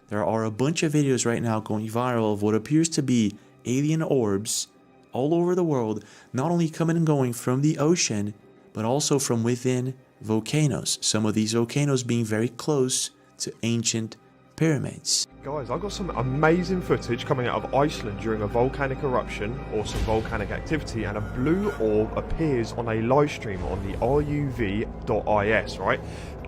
there are a bunch of videos right now going viral of what appears to be alien orbs all over the world, not only coming and going from the ocean, but also from within volcanoes. Some of these volcanoes being very close to ancient pyramids. Guys, I've got some amazing footage coming out of Iceland during a volcanic eruption or some volcanic activity, and a blue orb appears on a live stream on the ruv.is, right?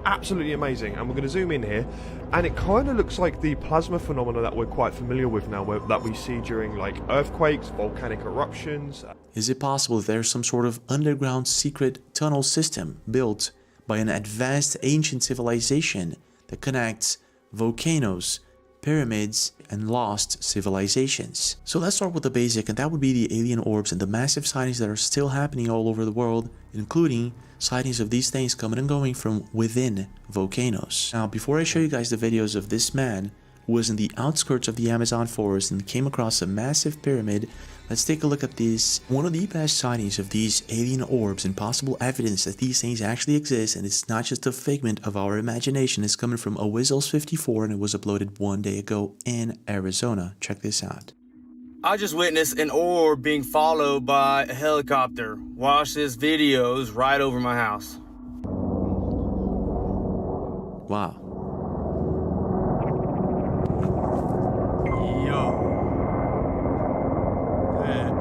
Absolutely amazing. And we're going to zoom in here, and it kind of looks like the plasma phenomena that we're quite familiar with now, that we see during like earthquakes, volcanic eruptions. Is it possible that there's some sort of underground secret tunnel system built by an advanced ancient civilization that connects volcanoes, pyramids, and lost civilizations? So let's start with the basic, and that would be the alien orbs and the massive sightings that are still happening all over the world, including sightings of these things coming and going from within volcanoes. Now, before I show you guys the videos of this man who was in the outskirts of the Amazon forest and came across a massive pyramid, let's take a look at this. One of the best sightings of these alien orbs and possible evidence that these things actually exist and it's not just a figment of our imagination is coming from Awizzles54, and it was uploaded one day ago in Arizona. Check this out. I just witnessed an orb being followed by a helicopter. Watch this video, it's right over my house. Wow. Yo. That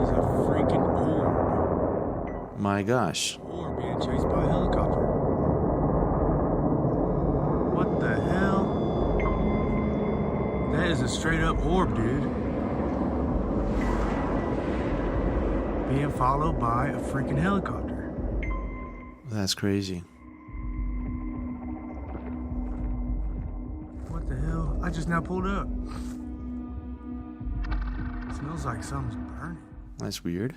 is a freaking orb. My gosh. Orb being chased by a helicopter. What the hell? That is a straight up orb, dude. Being followed by a freaking helicopter. That's crazy. What the hell? I just now pulled up. It smells like something's burning. That's weird.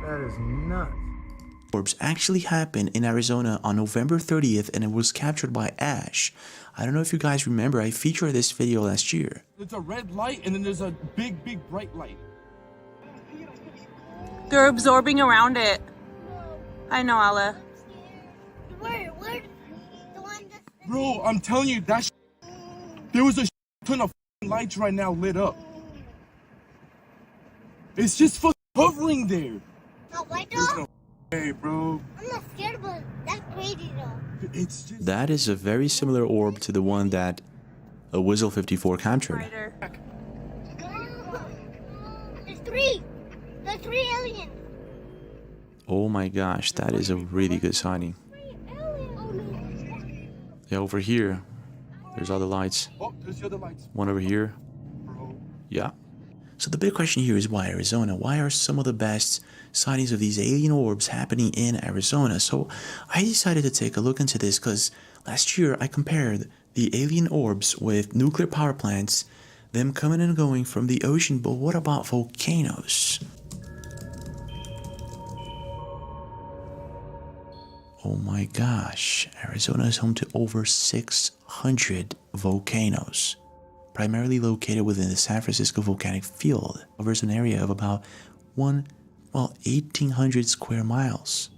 That is nuts. Orbs actually happened in Arizona on November 30th, and it was captured by Ash. I don't know if you guys remember, I featured this video last year. There's a red light and then there's a big bright light. They're absorbing around it. I know, Allah. Where? The one that's... Bro, I'm telling you, that there was a ton of lights right now lit up. It's just hovering there. No, why There's don't? no way, bro. I'm not scared, but that's crazy though. It's just... That is a very similar orb to the one that Awizzle54 captured. Brighter. There's three. There's 3 aliens. Oh my gosh, that is a really good sighting. 3 aliens. Yeah, over here, there's other lights. Oh, there's the other lights. One over here. Bro. Yeah. So the big question here is, why Arizona? Why are some of the best sightings of these alien orbs happening in Arizona? So I decided to take a look into this because last year I compared the alien orbs with nuclear power plants, them coming and going from the ocean, but what about volcanoes? Oh my gosh, Arizona is home to over 600 volcanoes, primarily located within the San Francisco volcanic field. It covers an area of about 1,800 square miles.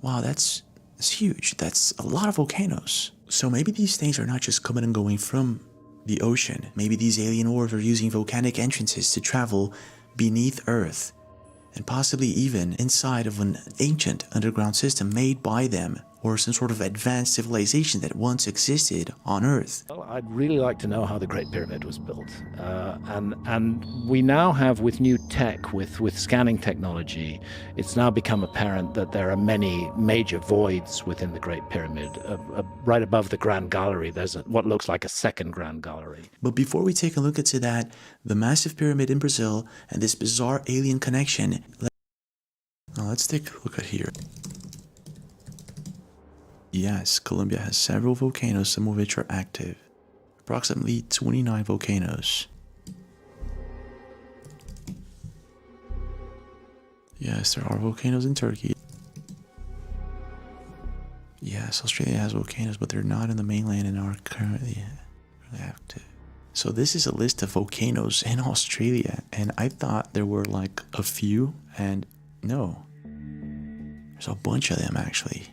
Wow, that's huge. That's a lot of volcanoes. So maybe these things are not just coming and going from the ocean. Maybe these alien orbs are using volcanic entrances to travel beneath Earth, and possibly even inside of an ancient underground system made by them, or some sort of advanced civilization that once existed on Earth. Well, I'd really like to know how the Great Pyramid was built. And we now have, with new tech, with scanning technology, it's now become apparent that there are many major voids within the Great Pyramid. Right above the Grand Gallery, there's what looks like a second Grand Gallery. But before we take a look into that, the massive pyramid in Brazil and this bizarre alien connection, let's take a look at here. Yes, Colombia has several volcanoes, some of which are active. Approximately 29 volcanoes. Yes, there are volcanoes in Turkey. Yes, Australia has volcanoes, but they're not in the mainland and are currently active. So this is a list of volcanoes in Australia, and I thought there were like a few, and no. There's a bunch of them actually.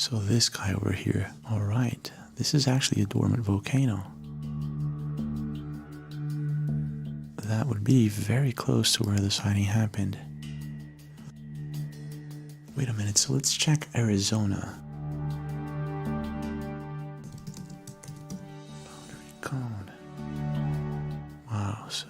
So this guy over here, alright, this is actually a dormant volcano. That would be very close to where the sighting happened. Wait a minute, so let's check Arizona. Boundary cone. Wow, so...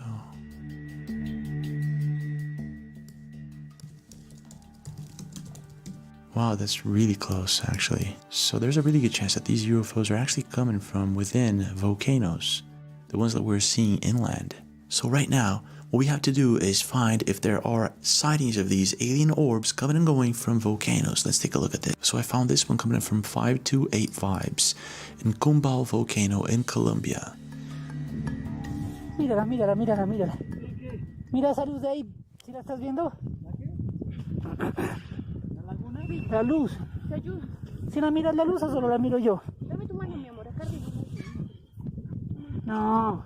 Wow, that's really close, actually. So there's a really good chance that these UFOs are actually coming from within volcanoes, the ones that we're seeing inland. So right now, what we have to do is find if there are sightings of these alien orbs coming and going from volcanoes. Let's take a look at this. So I found this one coming in from 528 Vibes in Cumbal Volcano in Colombia. Mírala, mírala, mírala, mírala. Mira esa luz de ahí. ¿Sí la estás viendo? La luz. ¿Si la miras la luz o solo la miro yo? Dame tu mano, mi amor, acá arriba. No.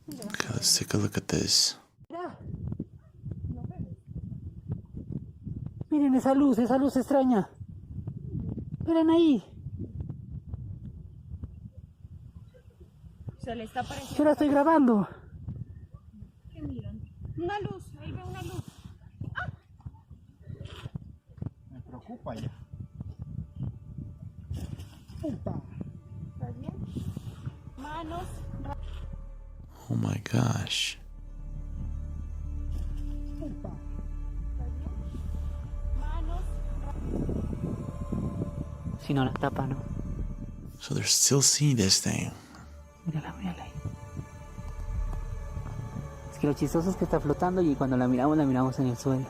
Okay, let's take a look at this. Mira. Miren esa luz extraña. Miren ahí. Se le está apareciendo. Yo la estoy grabando. ¿Qué miran? Una luz, ahí veo una luz. Me preocupa ya. ¿Estás bien? Manos. Oh my gosh. Si no la tapa, ¿no? So they're still seeing this thing. Mírala, mírala ahí. Es que lo chistoso es que está flotando y cuando la miramos en el suelo.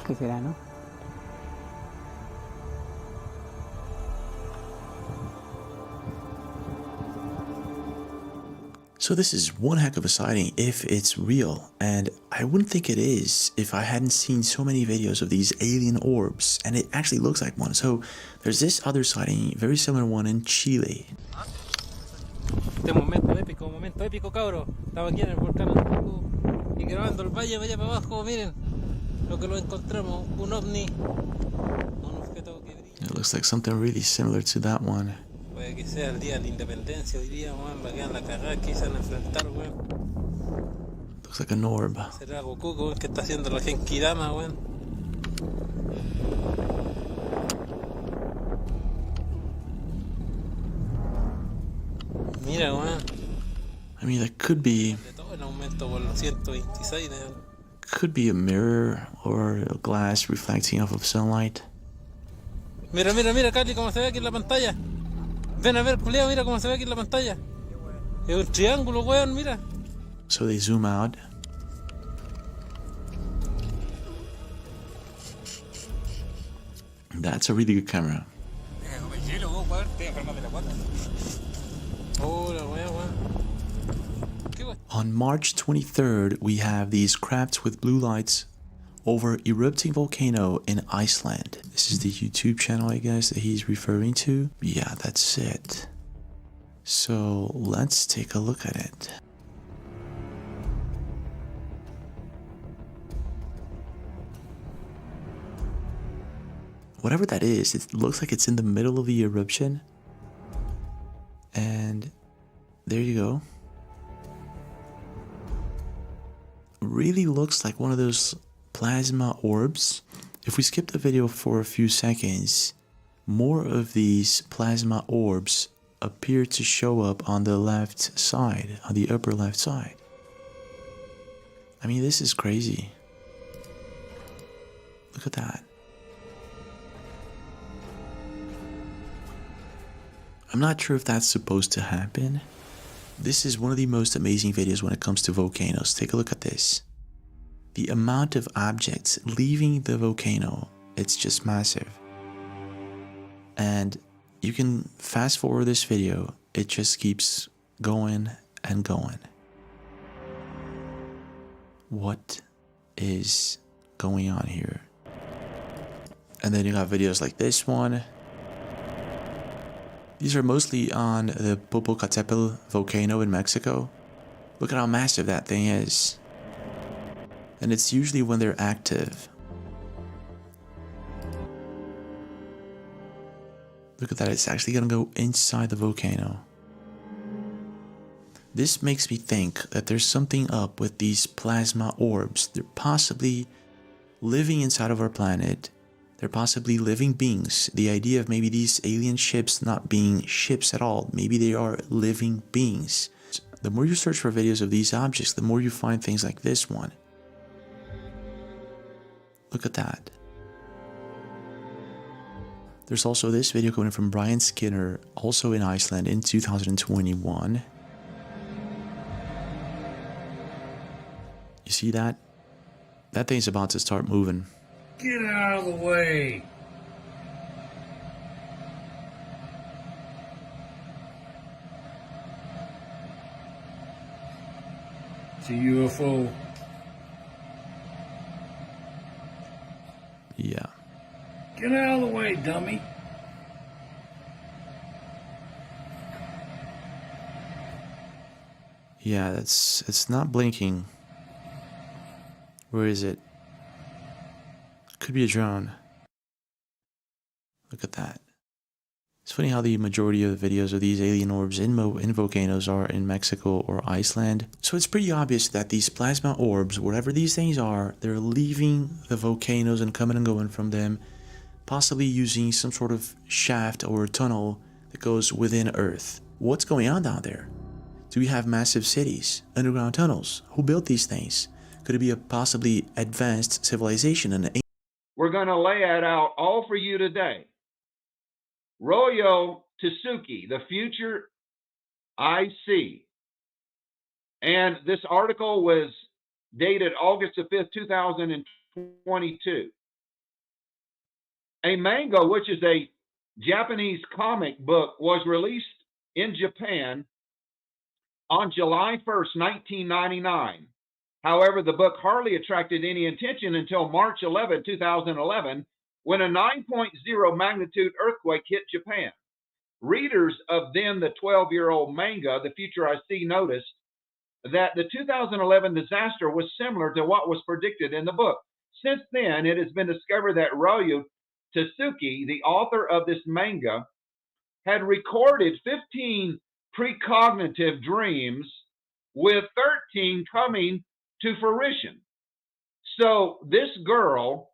¿Qué será, no? So this is one heck of a sighting if it's real, and I wouldn't think it is if I hadn't seen so many videos of these alien orbs, and it actually looks like one. So there's this other sighting, very similar one in Chile. Este momento épico, cabro. Estaba aquí en el volcán y grabando el valle allá para abajo, miren lo que lo encontramos, un ovni, un objeto que brilla. It looks like something really similar to that one. Puede que sea el día de la independencia hoy día, weón, va a quedar la cagada que se van a enfrentar, weón. Looks like an orb. Será Goku, weón, que está haciendo la Genkidama, weón. Mira, weón. I mean, that could be De todo el aumento por los 126 de... could be a mirror or a glass reflecting off of sunlight. Mira, Carly, cómo se ve aquí en la pantalla. Ven a ver, culeo, mira cómo se ve aquí en la pantalla. Es un triángulo, weón, mira. So they zoom out. That's a really good camera. On March 23rd, we have these crafts with blue lights over erupting volcano in Iceland. This is the YouTube channel, I guess, that he's referring to. Yeah, that's it. So let's take a look at it. Whatever that is, it looks like it's in the middle of the eruption. And there you go. Really looks like one of those plasma orbs. If we skip the video for a few seconds, more of these plasma orbs appear to show up on the left side, on the upper left side. I mean, this is crazy. Look at that. I'm not sure if that's supposed to happen. This is one of the most amazing videos when it comes to volcanoes. Take a look at this. The amount of objects leaving the volcano, it's just massive. And you can fast forward this video, it just keeps going and going. What is going on here? And then you got videos like this one. These are mostly on the Popocatépetl volcano in Mexico. Look at how massive that thing is. And it's usually when they're active. Look at that, it's actually gonna go inside the volcano. This makes me think that there's something up with these plasma orbs. They're possibly living inside of our planet. They're possibly living beings. The idea of maybe these alien ships not being ships at all. Maybe they are living beings. The more you search for videos of these objects, the more you find things like this one. Look at that. There's also this video coming from Brian Skinner, also in Iceland in 2021. You see that? That thing's about to start moving. Get out of the way! It's a UFO. Yeah. Get out of the way, dummy! Yeah, it's not blinking. Where is it? Could be a drone. Look at that. It's funny how the majority of the videos of these alien orbs in volcanoes are in Mexico or Iceland. So it's pretty obvious that these plasma orbs, wherever these things are, they're leaving the volcanoes and coming and going from them, possibly using some sort of shaft or tunnel that goes within Earth. What's going on down there? Do we have massive cities, underground tunnels? Who built these things? Could it be a possibly advanced civilization? We're going to lay it out all for you today. Royo Tsuki, the future I see. And this article was dated August the 5th, 2022. A manga, which is a Japanese comic book, was released in Japan on July 1st, 1999. However, the book hardly attracted any attention until March 11, 2011, when a 9.0 magnitude earthquake hit Japan. Readers of then the 12-year-old manga, The Future I See, noticed that the 2011 disaster was similar to what was predicted in the book. Since then, it has been discovered that Ryo Tsuki, the author of this manga, had recorded 15 precognitive dreams, with 13 coming to fruition. So this girl,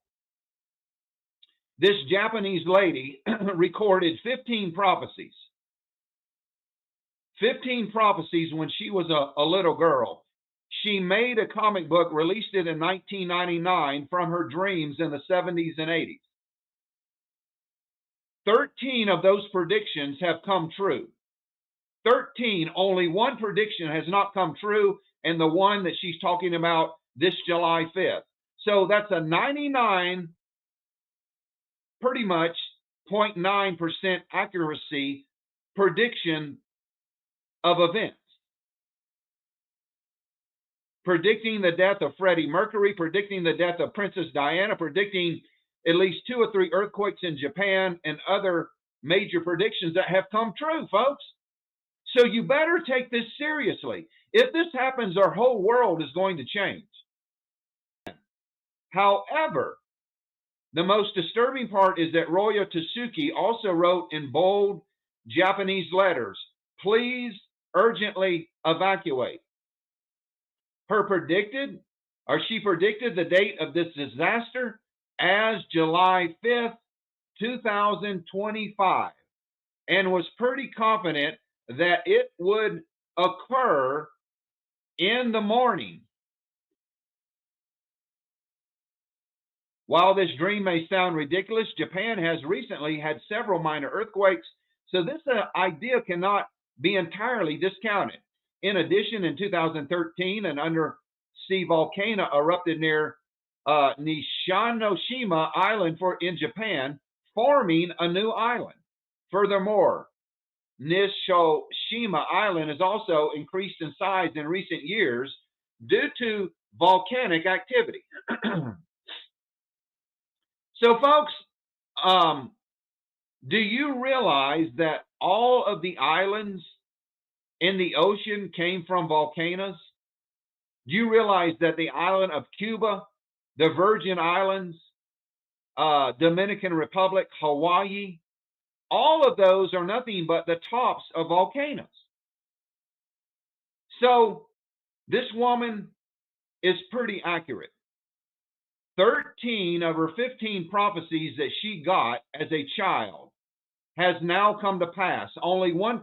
this Japanese lady, recorded 15 prophecies. 15 prophecies when she was a little girl. She made a comic book, released it in 1999 from her dreams in the 70s and 80s. 13 of those predictions have come true. 13, only one prediction has not come true, and the one that she's talking about this July 5th. So that's a 99, pretty much 0.9% accuracy prediction of events. Predicting the death of Freddie Mercury, predicting the death of Princess Diana, predicting at least 2 or 3 earthquakes in Japan, and other major predictions that have come true, folks. So you better take this seriously. If this happens, our whole world is going to change. However, the most disturbing part is that Ryo Tsuki also wrote in bold Japanese letters, "Please urgently evacuate." She predicted the date of this disaster as July 5th, 2025, and was pretty confident that it would occur in the morning. While this dream may sound ridiculous, Japan has recently had several minor earthquakes, so this idea cannot be entirely discounted. In addition, in 2013, an undersea volcano erupted near Nishinoshima Island in Japan, forming a new island. Furthermore, Nishinoshima Island has also increased in size in recent years due to volcanic activity. So, folks, do you realize that all of the islands in the ocean came from volcanoes? Do you realize that the island of Cuba, the Virgin Islands, Dominican Republic, Hawaii, all of those are nothing but the tops of volcanoes. So this woman is pretty accurate. 13 of her 15 prophecies that she got as a child has now come to pass. Only one